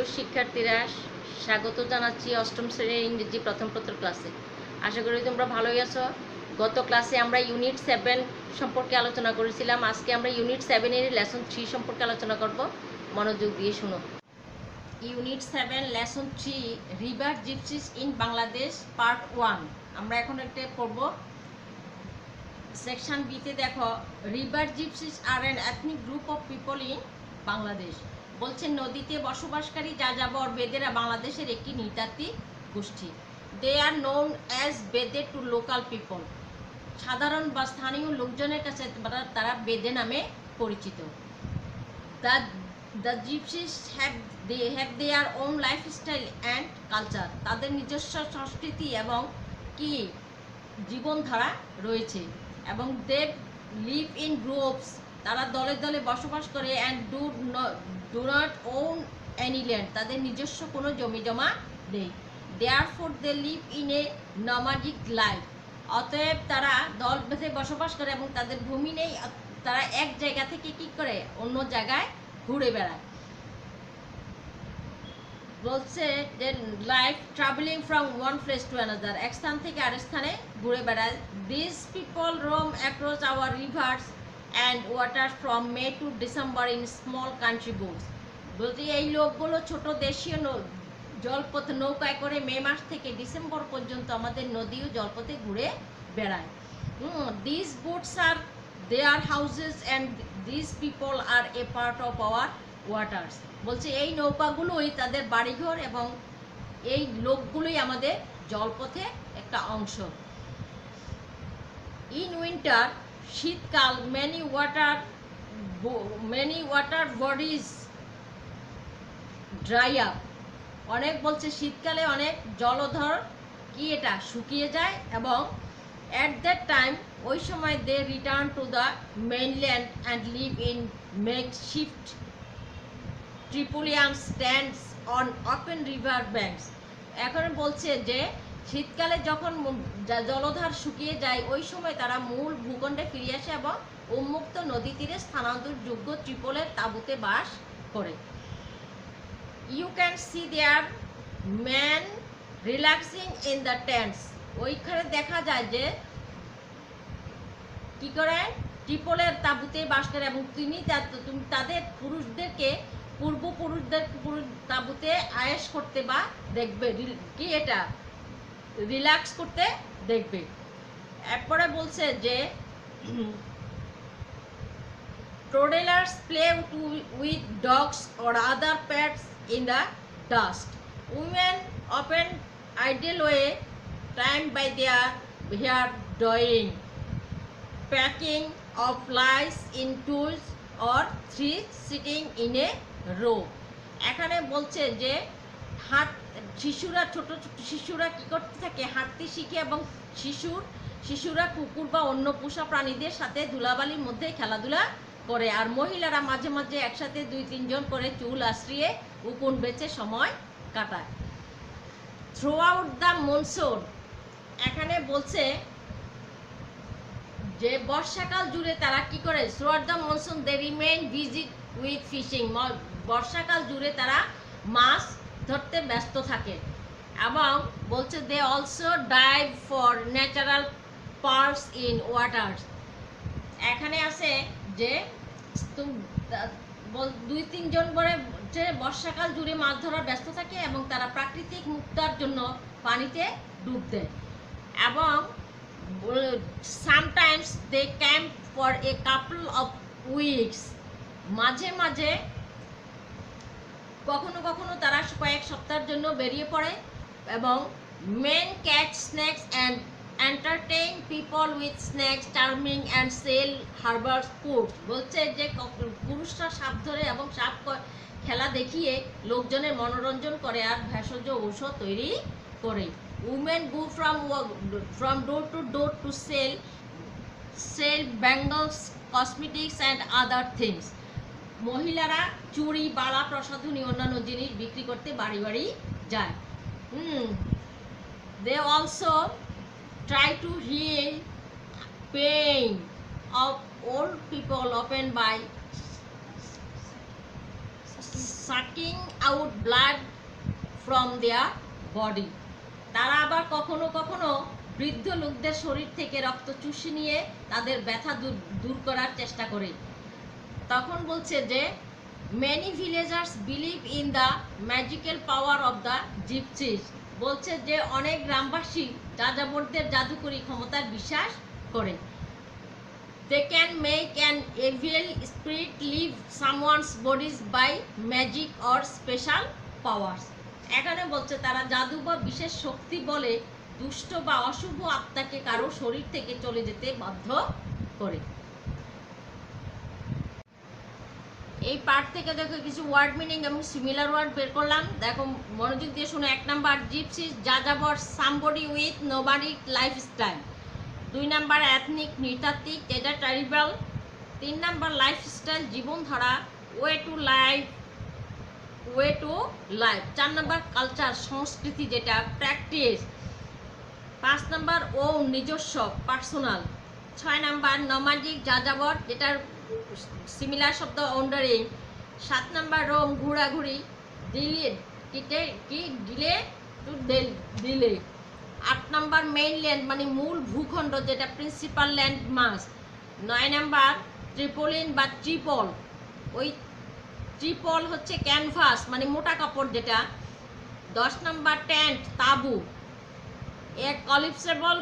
প্রিয় শিক্ষার্থীরা, স্বাগত জানাচ্ছি অষ্টম শ্রেণীর ইংরেজি প্রথম পত্র ক্লাসে। আশা করি তোমরা ভালোই আছো। গত ক্লাসে আমরা ইউনিট 7 সম্পর্কে আলোচনা করেছিলাম। আজকে আমরা ইউনিট 7-এর লেসন 3 সম্পর্কে আলোচনা করব। মনোযোগ দিয়ে শুনো। Unit 7 lesson 3 river gypsies in Bangladesh part 1 আমরা এখন একটা পড়ব। সেকশন বিতে দেখো, river gypsies are an ethnic group of people in Bangladesh. বলছে নদীতে বসবাসকারী যাযাবর বেদেরা বাংলাদেশের একটি নৃতাত্ত্বিক গোষ্ঠী। They are known as Bede to local people. সাধারণ বা স্থানীয় লোকজনের কাছে তারা বেদে নামে পরিচিত। The gypsies have their own lifestyle and culture. তাদের নিজস্ব সংস্কৃতি এবং কি জীবনধারা রয়েছে। এবং দে লিভ ইন গ্রুপস। তারা দলে দলে বসবাস করে। And do not own any land. তাদের নিজস্ব কোনো জমি জমা নেই। Therefore they live in a nomadic life. অতএব তারা দল বেঁধে বসবাস করে এবং তাদের ভূমি নেই। তারা এক জায়গা থেকে কি করে অন্য জায়গায় ঘুরে বেড়ায়। বলছে যে life travelling from one place to another. এক স্থান থেকে আরেক স্থানে ঘুরে বেড়ায়। This people roam across our rivers and water from May to December in small country boats. বলতে এই লোকগুলো ছোট দেশীয় জলপথ নৌকায় করে মে মাস থেকে ডিসেম্বর পর্যন্ত আমাদের নদী ও জলপথে ঘুরে বেড়ায়। This boats are their houses and this people are a part of our waters. বলছে এই নৌকাগুলোই তাদের বাড়িঘর এবং এই লোকগুলোই আমাদের জলপথে একটা অংশ। ইন উইন্টার, শীতকাল, many water bodies dry up. অনেক বলছে শীতকালে অনেক জলধর কি এটা শুকিয়ে যায়। এবং অ্যাট দ্যাট টাইম ওই সময় they return to the mainland and live in makeshift tarpaulin stands on open river banks. এখন বলছে যে শীতকালে যখন জলধার শুকিয়ে যায় ওই সময় তারা মূল ভূখণ্ডে ফিরে আসে এবং উন্মুক্ত নদী তীরে স্থানান্তরযোগ্য ত্রিপলের তাঁবুতে বাস করে। You can see their man relaxing in the tents. ওইখানে দেখা যায় যে কি করে ত্রিপলের তাঁবুতে বাস করে এবং তুমি তাদের পুরুষদেরকে পূর্বপুরুষদের তাঁবুতে আয়েশ করতে বা দেখবে কি এটা রিল্যাক্স করতে দেখবে। এরপরে বলছে যে toddlers play with dogs or other pets in the dust. Women often idle away time by their hair dyeing, packing of flies in tools or three sitting in a row. এখানে বলছে যে শিশুরা ছোট ছোট শিশুরা কি করতে থাকে, হাঁটতে শিখে এবং শিশুরা কুকুর বা অন্য পোষা প্রাণীদের সাথে ধুলাবালির মধ্যে খেলাধুলা করে। আর মহিলারা মাঝে মাঝে একসাথে 2-3 জন করে চুল আশ্রিয়ে উকুন বেচে সময় কাটায়। Throughout the monsoon. এখানে বলছে যে বর্ষাকাল জুড়ে তারা কি করে, throughout the monsoon they remain busy with fishing. বর্ষাকাল জুড়ে তারা মাছ ধরতে ব্যস্ত থাকে। এবং বলছে they also dive for natural parks in waters. এখানে আছে যে 2-3 জন করে বর্ষাকাল জুড়ে মাছ ধরার ব্যস্ত থাকে এবং তারা প্রাকৃতিক মুক্তার জন্য পানিতে ডুব দেয়। এবং sometimes they camp for a couple of weeks. মাঝে মাঝে কখনো কখনো তারা কয়েক সপ্তাহের জন্য বেরিয়ে পড়ে। এবং men catch snacks and entertain people with snacks charming and sell herbal food. বলছে যে পুরুষরা সাপ ধরে এবং সাপ খেলা দেখিয়ে লোকজনের মনোরঞ্জন করে আর ভেষজ ঔষধ তৈরি করে। Women go from door to sell bangles, cosmetics and other things. মহিলারা চুড়ি, বালা, প্রসাধনী, অন্যান্য জিনিস বিক্রি করতে বাড়ি বাড়ি যায়। They also try to heal pain of old people often by sucking out blood from their body. তারা আবার কখনো কখনো বৃদ্ধ লোকদের শরীর থেকে রক্ত চুষে নিয়ে তাদের ব্যথা দূর করার চেষ্টা করে। তখন বলছে যে many villagers believe in the magical power of the gypsies. বলছে যে অনেক গ্রামবাসী যাযাবরদের জাদুকরী ক্ষমতার বিশ্বাস করে। They can make an evil spirit leave someone's bodies by magic or special powers. এখানে বলছে তারা জাদু বা বিশেষ শক্তি বলে দুষ্ট বা অশুভ আত্মাকে কারো শরীর থেকে চলে যেতে বাধ্য করে। এই পার্ট থেকে দেখো কিছু ওয়ার্ড মিনিং এবং সিমিলার ওয়ার্ড বের করলাম। দেখো মনোযোগ দিয়ে শুনো। 1 নাম্বার জিপসিস যাযাবর, somebody with nomadic lifestyle. 2 number ethnic নৃতাত্ত্বিক, এটা ট্রাইবাল। 3 নাম্বার লাইফস্টাইল জীবনধারা, way to life. 4 number culture সংস্কৃতি, যেটা প্র্যাকটিস। 5 নাম্বার ও নিজস্ব পার্সোনাল। 6 নাম্বার নোম্যাডিক যাযাবর, যেটার সিমিলার শব্দ ওন্ডারিং। 7 নাম্বার রোম ঘোরাঘুরি, delay two delay. 8 number mainland মানে মূল ভূখণ্ড, যেটা প্রিন্সিপাল ল্যান্ড মাস। 9 নাম্বার ট্রিপোলিন বা ট্রিপল, ওই ট্রিপল হচ্ছে ক্যানভাস মানে মোটা কাপড় যেটা। 10 নাম্বার টেন্ট তাঁবু, এক কলিপসেবল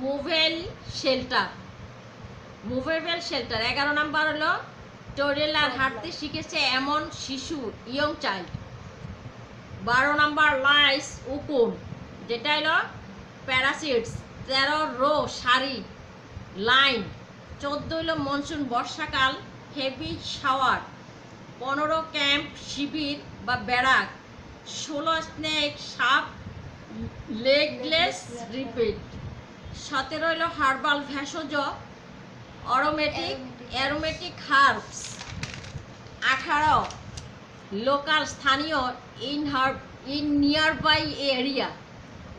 মুভেবল শেল্টার। 11 নাম্বার হলো টোরেলার, হাঁটতে শিখেছে এমন শিশু, ইয়ং চাইল্ড। 12 নাম্বার লাইস উকুন, যেটা হলো প্যারাসিটস। 13 রো সারি লাইন। 14 হলো মনসুন বর্ষাকাল, হেভি শাওয়ার। 15 ক্যাম্প শিবির বা ব্যারাক। 16 স্নেক সাপ, লেগলেস রিপিট। 17 হলো হার্বাল ভেষজ, অ্যারোমেটিক হার্বস। 18 লোকাল স্থানীয়, ইন নিয়ারবাই এরিয়া।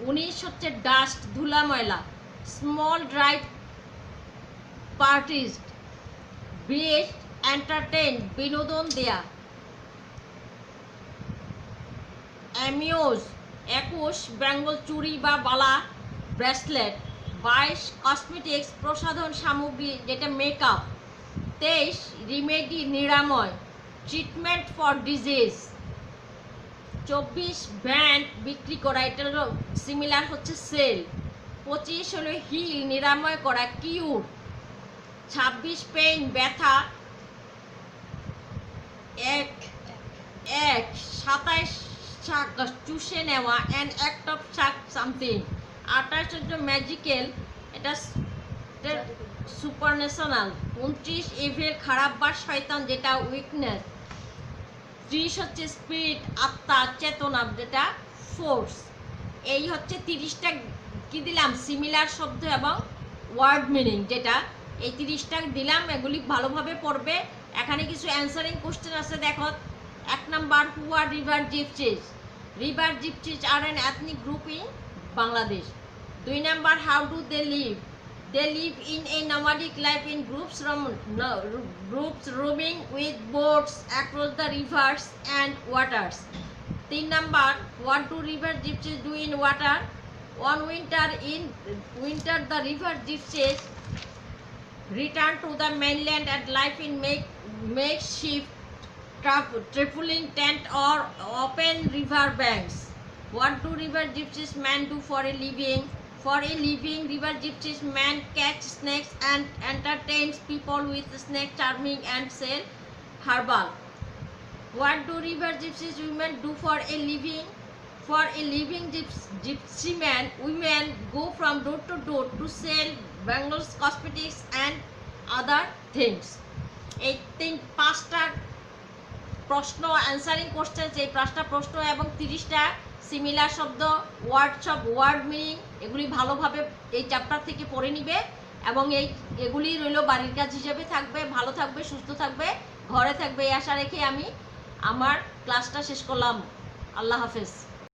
19 হচ্ছে ডাস্ট ধুলা ময়লা, স্মল ড্রাই পার্টিস। 20 এন্টারটেইন বিনোদন দেয়া, অ্যামিউজ। 21 বেঙ্গল চুড়ি বা বালা ব্রেসলেট। 22 কসমেটিক্স প্রসাধন সামগ্রী, যেটা মেকআপ। 23 রিমেডি নিরাময়, ট্রিটমেন্ট ফর ডিজিজ। 24 ব্যান্ড বিক্রি করা, এটা হলো সিমিলার হচ্ছে সেল। 25 হলো হিল নিরাময় করা, কিউর। 26 পেইন ব্যথা, 27 চুষে নেওয়া, অ্যান অ্যাক্ট অফ সামথিং। 28 হচ্ছে ম্যাজিক্যাল, এটা সুপারন্যাশনাল। 29 ইভিল খারাপ বা শয়তান, যেটা উইকনেস। 30 হচ্ছে স্পিরিট আত্মা চেতনা, যেটা ফোর্স। এই হচ্ছে 30টা কি দিলাম সিমিলার শব্দ এবং ওয়ার্ড মিনিং, যেটা এই 30টা দিলাম। এগুলি ভালোভাবে পড়বে। এখানে কিছু অ্যান্সারিং কোশ্চেন আছে দেখো। 1 number who are river gypsies. River gypsies are an ethnic group in Bangladesh. 2 number how do they live. They live in a nomadic life in groups roaming with boats across the rivers and waters. 3 number what do river gypsies do in water? On winter the river gypsies return to the mainland and life in makeshift traveling tent or open river banks. What do river gypsies men do for a living? For a living, river gypsies men catch snakes and entertains people with snake charming and sell herbal. What do river gypsies women do for a living? For a living, gypsy men women go from door to door to sell bangles, cosmetics and other things. এই 5টা প্রশ্ন answering question, এই 5টা প্রশ্ন এবং 30টা similar শব্দ, word meaning, এগুলি ভালোভাবে এই চ্যাপ্টার থেকে পড়ে নিবে এবং এগুলি রইল বাড়ির কাজ হিসেবে থাকবে। ভালো থাকবে, সুস্থ থাকবে, ঘরে থাকবে, এই আশা রেখে আমি আমার ক্লাসটা শেষ করলাম। আল্লাহ হাফেজ।